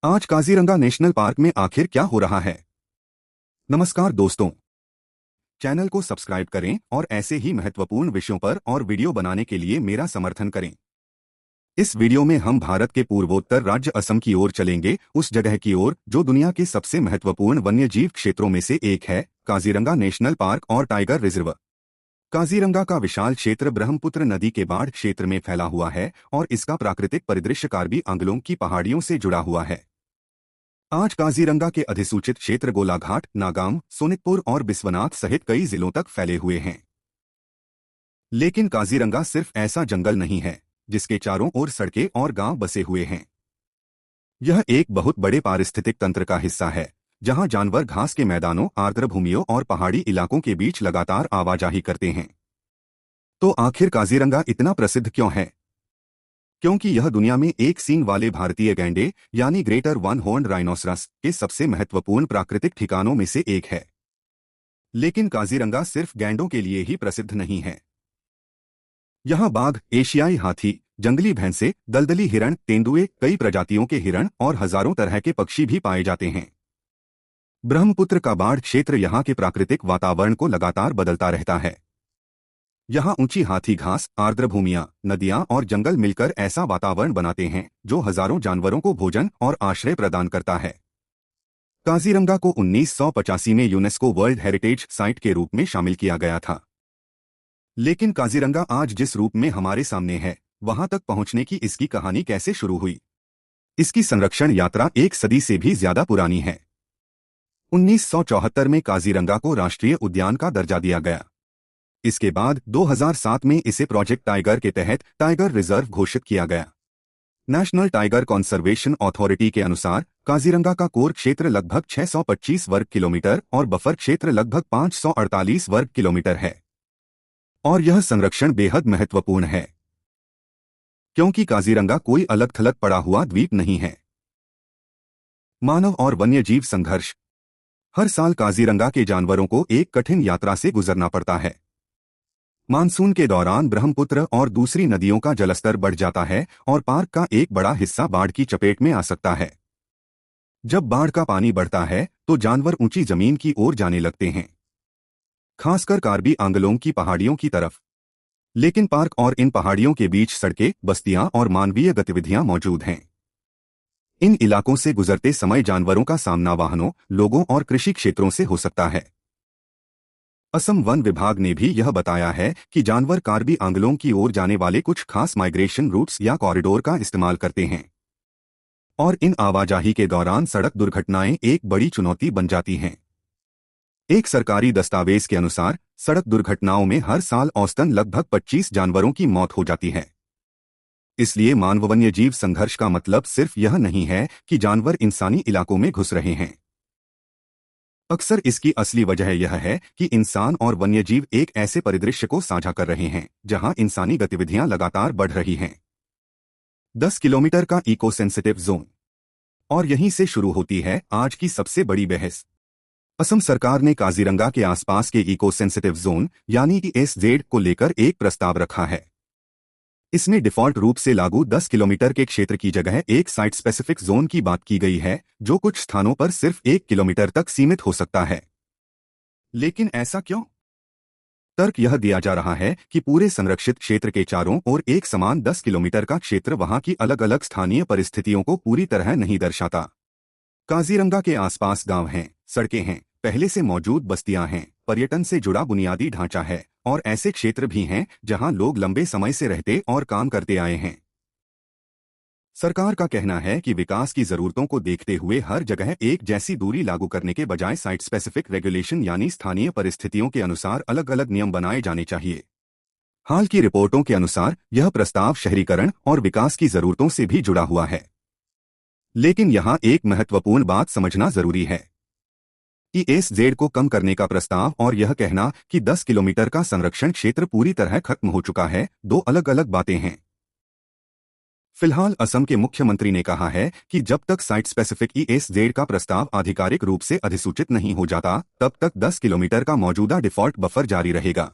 आज Kaziranga national park में आखिर क्या हो रहा है। नमस्कार दोस्तों, चैनल को सब्सक्राइब करें और ऐसे ही महत्वपूर्ण विषयों पर और वीडियो बनाने के लिए मेरा समर्थन करें। इस वीडियो में हम भारत के पूर्वोत्तर राज्य असम की ओर चलेंगे, उस जगह की ओर जो दुनिया के सबसे महत्वपूर्ण वन्यजीव क्षेत्रों में से एक है, काजीरंगा नेशनल पार्क और टाइगर रिजर्व। काजीरंगा का विशाल क्षेत्र ब्रह्मपुत्र नदी के बाढ़ क्षेत्र में फैला हुआ है और इसका प्राकृतिक परिदृश्य कार्बी आंगलों की पहाड़ियों से जुड़ा हुआ है। आज काजीरंगा के अधिसूचित क्षेत्र गोलाघाट, नागाम, सोनितपुर और बिस्वनाथ सहित कई जिलों तक फैले हुए हैं। लेकिन काजीरंगा सिर्फ ऐसा जंगल नहीं है जिसके चारों ओर सड़कें और गांव बसे हुए हैं। यह एक बहुत बड़े पारिस्थितिक तंत्र का हिस्सा है, जहां जानवर घास के मैदानों, आर्द्र भूमियों और पहाड़ी इलाकों के बीच लगातार आवाजाही करते हैं। तो आखिर काजीरंगा इतना प्रसिद्ध क्यों है? क्योंकि यह दुनिया में एक सींग वाले भारतीय गैंडे यानी ग्रेटर वन हॉर्न राइनोसरस के सबसे महत्वपूर्ण प्राकृतिक ठिकानों में से एक है। लेकिन काजीरंगा सिर्फ गैंडों के लिए ही प्रसिद्ध नहीं है। यहाँ बाघ, एशियाई हाथी, जंगली भैंसे, दलदली हिरण, तेंदुए, कई प्रजातियों के हिरण और हजारों तरह के पक्षी भी पाए जाते हैं। ब्रह्मपुत्र का बाढ़ क्षेत्र यहाँ के प्राकृतिक वातावरण को लगातार बदलता रहता है। यहाँ ऊंची हाथी घास, आर्द्र भूमियां, नदियां और जंगल मिलकर ऐसा वातावरण बनाते हैं जो हजारों जानवरों को भोजन और आश्रय प्रदान करता है। काजीरंगा को 1985 में यूनेस्को वर्ल्ड हेरिटेज साइट के रूप में शामिल किया गया था। लेकिन काजीरंगा आज जिस रूप में हमारे सामने है, वहां तक पहुंचने की इसकी कहानी कैसे शुरू हुई? इसकी संरक्षण यात्रा एक सदी से भी ज्यादा पुरानी है। 1974 में काजीरंगा को राष्ट्रीय उद्यान का दर्जा दिया गया। इसके बाद 2007 में इसे प्रोजेक्ट टाइगर के तहत टाइगर रिजर्व घोषित किया गया। नेशनल टाइगर कंजर्वेशन अथॉरिटी के अनुसार काजीरंगा का कोर क्षेत्र लगभग 625 वर्ग किलोमीटर और बफर क्षेत्र लगभग 548 वर्ग किलोमीटर है। और यह संरक्षण बेहद महत्वपूर्ण है, क्योंकि काजीरंगा कोई अलग थलग पड़ा हुआ द्वीप नहीं है। मानव और वन्यजीव संघर्ष। हर साल काजीरंगा के जानवरों को एक कठिन यात्रा से गुजरना पड़ता है। मानसून के दौरान ब्रह्मपुत्र और दूसरी नदियों का जलस्तर बढ़ जाता है और पार्क का एक बड़ा हिस्सा बाढ़ की चपेट में आ सकता है। जब बाढ़ का पानी बढ़ता है तो जानवर ऊंची जमीन की ओर जाने लगते हैं, खासकर कार्बी आंगलों की पहाड़ियों की तरफ। लेकिन पार्क और इन पहाड़ियों के बीच सड़कें, बस्तियां और मानवीय गतिविधियां मौजूद हैं। इन इलाकों से गुजरते समय जानवरों का सामना वाहनों, लोगों और कृषि क्षेत्रों से हो सकता है। असम वन विभाग ने भी यह बताया है कि जानवर कार्बी आंगलों की ओर जाने वाले कुछ खास माइग्रेशन रूट्स या कॉरिडोर का इस्तेमाल करते हैं। और इन आवाजाही के दौरान सड़क दुर्घटनाएं एक बड़ी चुनौती बन जाती हैं। एक सरकारी दस्तावेज के अनुसार सड़क दुर्घटनाओं में हर साल औसतन लगभग 25 जानवरों की मौत हो जाती है। इसलिए मानव वन्यजीव संघर्ष का मतलब सिर्फ यह नहीं है कि जानवर इंसानी इलाकों में घुस रहे हैं। अक्सर इसकी असली वजह यह है कि इंसान और वन्यजीव एक ऐसे परिदृश्य को साझा कर रहे हैं जहां इंसानी गतिविधियां लगातार बढ़ रही हैं। 10 किलोमीटर का इको सेंसिटिव जोन। और यहीं से शुरू होती है आज की सबसे बड़ी बहस। असम सरकार ने काजीरंगा के आसपास के इको सेंसिटिव जोन यानी ESZ को लेकर एक प्रस्ताव रखा है। इसमें डिफॉल्ट रूप से लागू 10 किलोमीटर के क्षेत्र की जगह एक साइट स्पेसिफिक जोन की बात की गई है, जो कुछ स्थानों पर सिर्फ 1 किलोमीटर तक सीमित हो सकता है। लेकिन ऐसा क्यों? तर्क यह दिया जा रहा है कि पूरे संरक्षित क्षेत्र के चारों ओर एक समान 10 किलोमीटर का क्षेत्र वहां की अलग अलग स्थानीय परिस्थितियों को पूरी तरह नहीं दर्शाता। काजीरंगा के आसपास गांव हैं, सड़कें हैं, पहले से मौजूद बस्तियां हैं, पर्यटन से जुड़ा बुनियादी ढांचा है और ऐसे क्षेत्र भी हैं जहां लोग लंबे समय से रहते और काम करते आए हैं। सरकार का कहना है कि विकास की जरूरतों को देखते हुए हर जगह एक जैसी दूरी लागू करने के बजाय साइट स्पेसिफिक रेगुलेशन यानी स्थानीय परिस्थितियों के अनुसार अलग अलग नियम बनाए जाने चाहिए। हाल की रिपोर्टों के अनुसार यह प्रस्ताव शहरीकरण और विकास की जरूरतों से भी जुड़ा हुआ है। लेकिन यहाँ एक महत्वपूर्ण बात समझना जरूरी है। ESZ को कम करने का प्रस्ताव और यह कहना कि 10 किलोमीटर का संरक्षण क्षेत्र पूरी तरह खत्म हो चुका है, दो अलग अलग बातें हैं। फिलहाल असम के मुख्यमंत्री ने कहा है कि जब तक साइट स्पेसिफिक ESZ का प्रस्ताव आधिकारिक रूप से अधिसूचित नहीं हो जाता, तब तक 10 किलोमीटर का मौजूदा डिफॉल्ट बफर जारी रहेगा।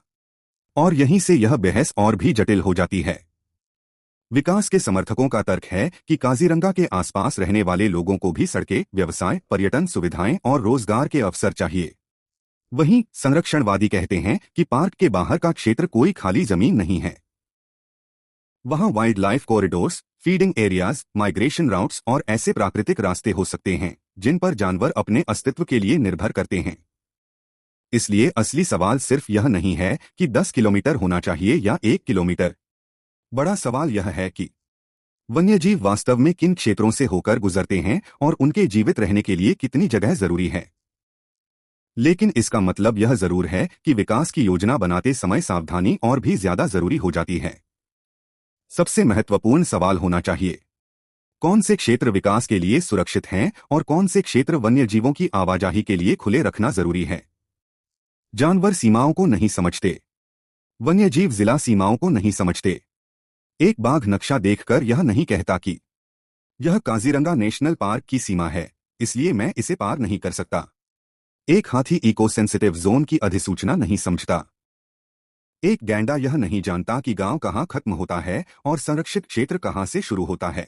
और यहीं से यह बहस और भी जटिल हो जाती है। विकास के समर्थकों का तर्क है कि काजीरंगा के आसपास रहने वाले लोगों को भी सड़कें, व्यवसाय, पर्यटन सुविधाएं और रोजगार के अवसर चाहिए। वहीं संरक्षणवादी कहते हैं कि पार्क के बाहर का क्षेत्र कोई खाली जमीन नहीं है। वहां wild life corridors, feeding areas, migration routes और ऐसे प्राकृतिक रास्ते हो सकते हैं जिन पर जानवर अपने अस्तित्व के लिए निर्भर करते हैं। इसलिए असली सवाल सिर्फ यह नहीं है कि 10 किलोमीटर होना चाहिए या 1 किलोमीटर। बड़ा सवाल यह है कि वन्यजीव वास्तव में किन क्षेत्रों से होकर गुजरते हैं और उनके जीवित रहने के लिए कितनी जगह जरूरी है। लेकिन इसका मतलब यह जरूर है कि विकास की योजना बनाते समय सावधानी और भी ज्यादा जरूरी हो जाती है। सबसे महत्वपूर्ण सवाल होना चाहिए, कौन से क्षेत्र विकास के लिए सुरक्षित हैं और कौन से क्षेत्र वन्यजीवों की आवाजाही के लिए खुले रखना जरूरी है। जानवर सीमाओं को नहीं समझते, वन्यजीव जिला सीमाओं को नहीं समझते। एक बाघ नक्शा देखकर यह नहीं कहता कि यह काजीरंगा नेशनल पार्क की सीमा है, इसलिए मैं इसे पार नहीं कर सकता। एक हाथी इको सेंसिटिव जोन की अधिसूचना नहीं समझता। एक गैंडा यह नहीं जानता कि गांव कहां खत्म होता है और संरक्षित क्षेत्र कहां से शुरू होता है।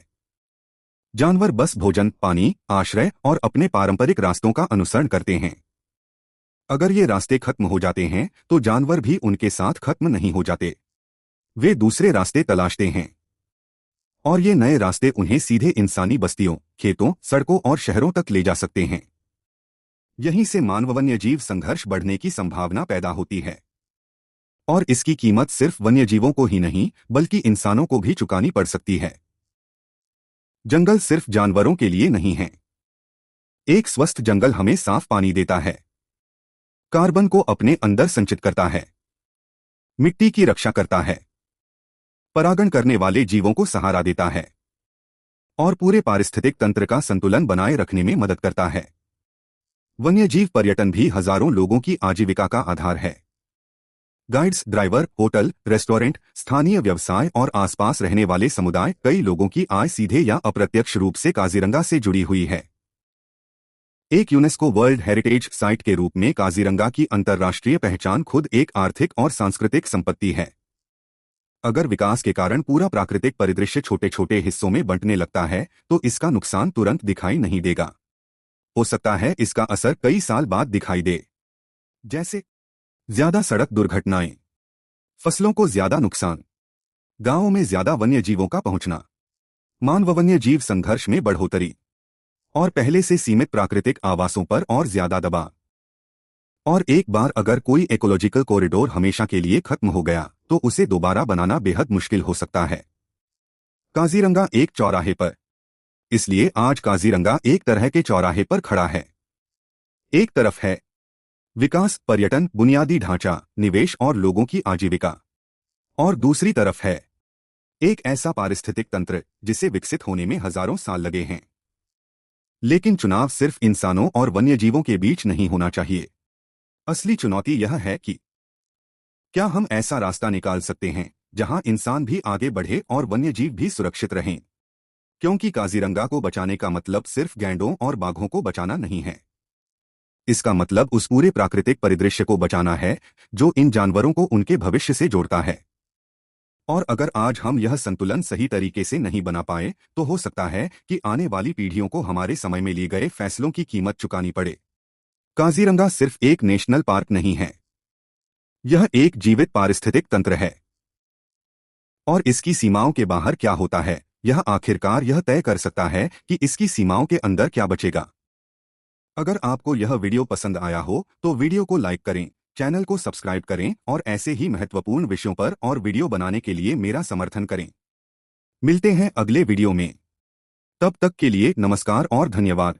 जानवर बस भोजन, पानी, आश्रय और अपने पारंपरिक रास्तों का अनुसरण करते हैं। अगर ये रास्ते खत्म हो जाते हैं तो जानवर भी उनके साथ खत्म नहीं हो जाते। वे दूसरे रास्ते तलाशते हैं और ये नए रास्ते उन्हें सीधे इंसानी बस्तियों, खेतों, सड़कों और शहरों तक ले जा सकते हैं। यहीं से मानव वन्यजीव संघर्ष बढ़ने की संभावना पैदा होती है और इसकी कीमत सिर्फ वन्यजीवों को ही नहीं बल्कि इंसानों को भी चुकानी पड़ सकती है। जंगल सिर्फ जानवरों के लिए नहीं है। एक स्वस्थ जंगल हमें साफ पानी देता है, कार्बन को अपने अंदर संचित करता है, मिट्टी की रक्षा करता है, परागण करने वाले जीवों को सहारा देता है और पूरे पारिस्थितिक तंत्र का संतुलन बनाए रखने में मदद करता है। वन्यजीव पर्यटन भी हजारों लोगों की आजीविका का आधार है। गाइड्स, ड्राइवर, होटल, रेस्टोरेंट, स्थानीय व्यवसाय और आसपास रहने वाले समुदाय, कई लोगों की आय सीधे या अप्रत्यक्ष रूप से काजीरंगा से जुड़ी हुई है। एक यूनेस्को वर्ल्ड हेरिटेज साइट के रूप में काजीरंगा की अंतर्राष्ट्रीय पहचान खुद एक आर्थिक और सांस्कृतिक संपत्ति है। अगर विकास के कारण पूरा प्राकृतिक परिदृश्य छोटे छोटे हिस्सों में बंटने लगता है तो इसका नुकसान तुरंत दिखाई नहीं देगा। हो सकता है इसका असर कई साल बाद दिखाई दे, जैसे ज्यादा सड़क दुर्घटनाएं, फसलों को ज्यादा नुकसान, गांवों में ज्यादा वन्यजीवों का पहुंचना, मानव वन्यजीव संघर्ष में बढ़ोतरी और पहले से सीमित प्राकृतिक आवासों पर और ज्यादा दबाव। और एक बार अगर कोई इकोलॉजिकल कॉरिडोर हमेशा के लिए खत्म हो गया तो उसे दोबारा बनाना बेहद मुश्किल हो सकता है। काजीरंगा एक चौराहे पर, इसलिए आज काजीरंगा एक तरह के चौराहे पर खड़ा है। एक तरफ है विकास, पर्यटन, बुनियादी ढांचा, निवेश और लोगों की आजीविका, और दूसरी तरफ है एक ऐसा पारिस्थितिक तंत्र जिसे विकसित होने में हजारों साल लगे हैं। लेकिन चुनाव सिर्फ इंसानों और वन्यजीवों के बीच नहीं होना चाहिए। असली चुनौती यह है कि क्या हम ऐसा रास्ता निकाल सकते हैं जहां इंसान भी आगे बढ़े और वन्यजीव भी सुरक्षित रहें। क्योंकि काजीरंगा को बचाने का मतलब सिर्फ गैंडों और बाघों को बचाना नहीं है। इसका मतलब उस पूरे प्राकृतिक परिदृश्य को बचाना है जो इन जानवरों को उनके भविष्य से जोड़ता है। और अगर आज हम यह संतुलन सही तरीके से नहीं बना पाए तो हो सकता है कि आने वाली पीढ़ियों को हमारे समय में लिए गए फैसलों की कीमत चुकानी पड़े। काजीरंगा सिर्फ एक नेशनल पार्क नहीं है, यह एक जीवित पारिस्थितिक तंत्र है। और इसकी सीमाओं के बाहर क्या होता है, यह आखिरकार यह तय कर सकता है कि इसकी सीमाओं के अंदर क्या बचेगा। अगर आपको यह वीडियो पसंद आया हो तो वीडियो को लाइक करें, चैनल को सब्सक्राइब करें और ऐसे ही महत्वपूर्ण विषयों पर और वीडियो बनाने के लिए मेरा समर्थन करें। मिलते हैं अगले वीडियो में। तब तक के लिए नमस्कार और धन्यवाद।